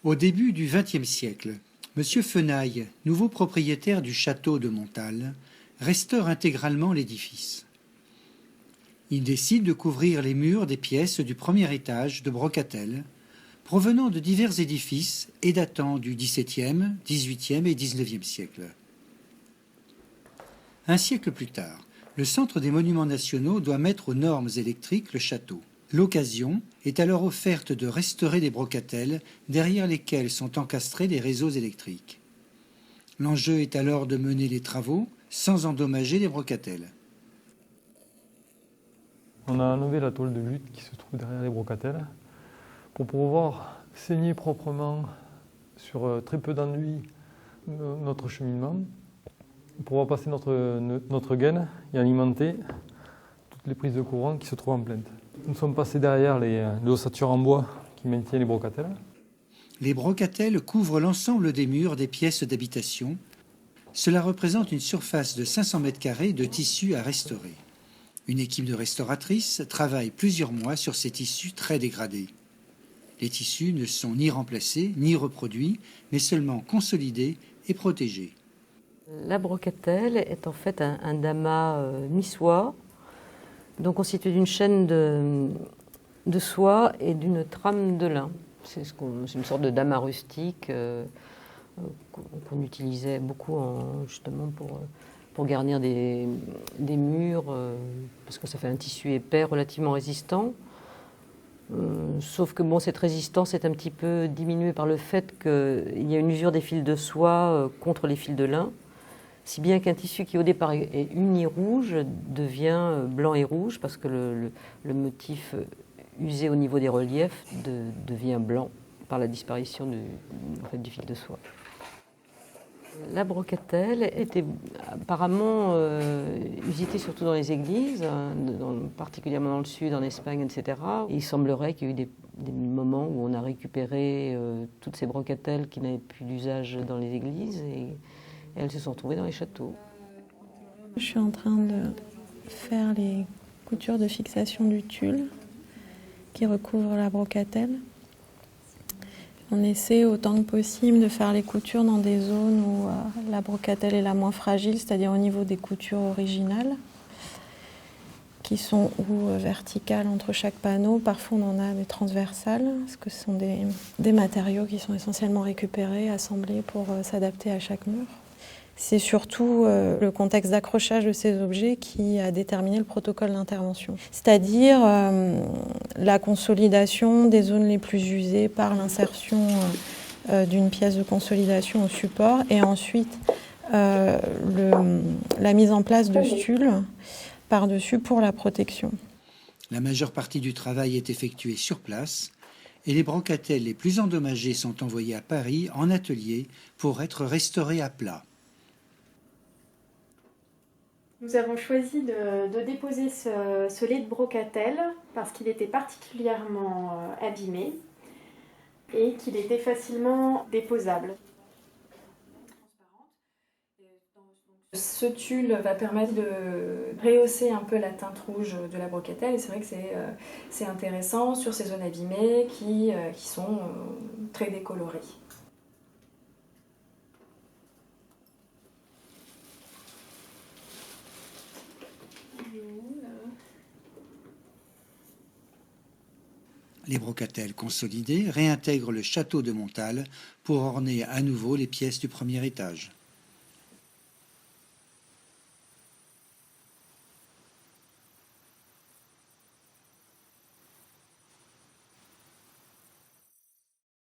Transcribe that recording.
Au début du XXe siècle, M. Fenaille, nouveau propriétaire du château de Montal, restaure intégralement l'édifice. Il décide de couvrir les murs des pièces du premier étage de Brocatel, provenant de divers édifices et datant du XVIIe, XVIIIe et XIXe siècle. Un siècle plus tard, le Centre des Monuments Nationaux doit mettre aux normes électriques le château. L'occasion est alors offerte de restaurer des brocatelles derrière lesquelles sont encastrés des réseaux électriques. L'enjeu est alors de mener les travaux sans endommager les brocatelles. On a enlevé la tôle de lutte qui se trouve derrière les brocatelles pour pouvoir saigner proprement sur très peu d'enduit notre cheminement, pour pouvoir passer notre gaine et alimenter toutes les prises de courant qui se trouvent en plainte. Nous sommes passés derrière les ossatures en bois qui maintiennent les brocatelles. Les brocatelles couvrent l'ensemble des murs des pièces d'habitation. Cela représente une surface de 500 m² de tissu à restaurer. Une équipe de restauratrices travaille plusieurs mois sur ces tissus très dégradés. Les tissus ne sont ni remplacés ni reproduits, mais seulement consolidés et protégés. La brocatelle est en fait un damas niçois, donc constitué d'une chaîne de soie et d'une trame de lin. C'est une sorte de damas rustique qu'on utilisait beaucoup justement pour garnir des murs, parce que ça fait un tissu épais, relativement résistant. Sauf que bon, cette résistance est un petit peu diminuée par le fait qu'il y a une usure des fils de soie contre les fils de lin, si bien qu'un tissu qui au départ est uni rouge devient blanc et rouge, parce que le motif usé au niveau des reliefs devient blanc par la disparition du fil de soie. La brocatelle était apparemment usitée surtout dans les églises, particulièrement dans le sud, en Espagne, etc. Et il semblerait qu'il y ait eu des moments où on a récupéré toutes ces brocatelles qui n'avaient plus d'usage dans les églises et elles se sont retrouvées dans les châteaux. Je suis en train de faire les coutures de fixation du tulle qui recouvre la brocatelle. On essaie autant que possible de faire les coutures dans des zones où la brocatelle est la moins fragile, c'est-à-dire au niveau des coutures originales, qui sont ou verticales entre chaque panneau. Parfois on en a des transversales, parce que ce sont des matériaux qui sont essentiellement récupérés, assemblés pour s'adapter à chaque mur. C'est surtout le contexte d'accrochage de ces objets qui a déterminé le protocole d'intervention. C'est-à-dire la consolidation des zones les plus usées par l'insertion d'une pièce de consolidation au support et ensuite la mise en place de stules par-dessus pour la protection. La majeure partie du travail est effectuée sur place et les brocatelles les plus endommagées sont envoyées à Paris en atelier pour être restaurées à plat. Nous avons choisi de déposer ce lait de brocatelle parce qu'il était particulièrement abîmé et qu'il était facilement déposable. Ce tulle va permettre de rehausser un peu la teinte rouge de la brocatelle et c'est vrai que c'est intéressant sur ces zones abîmées qui sont très décolorées. Les brocatelles consolidées réintègrent le château de Montal pour orner à nouveau les pièces du premier étage.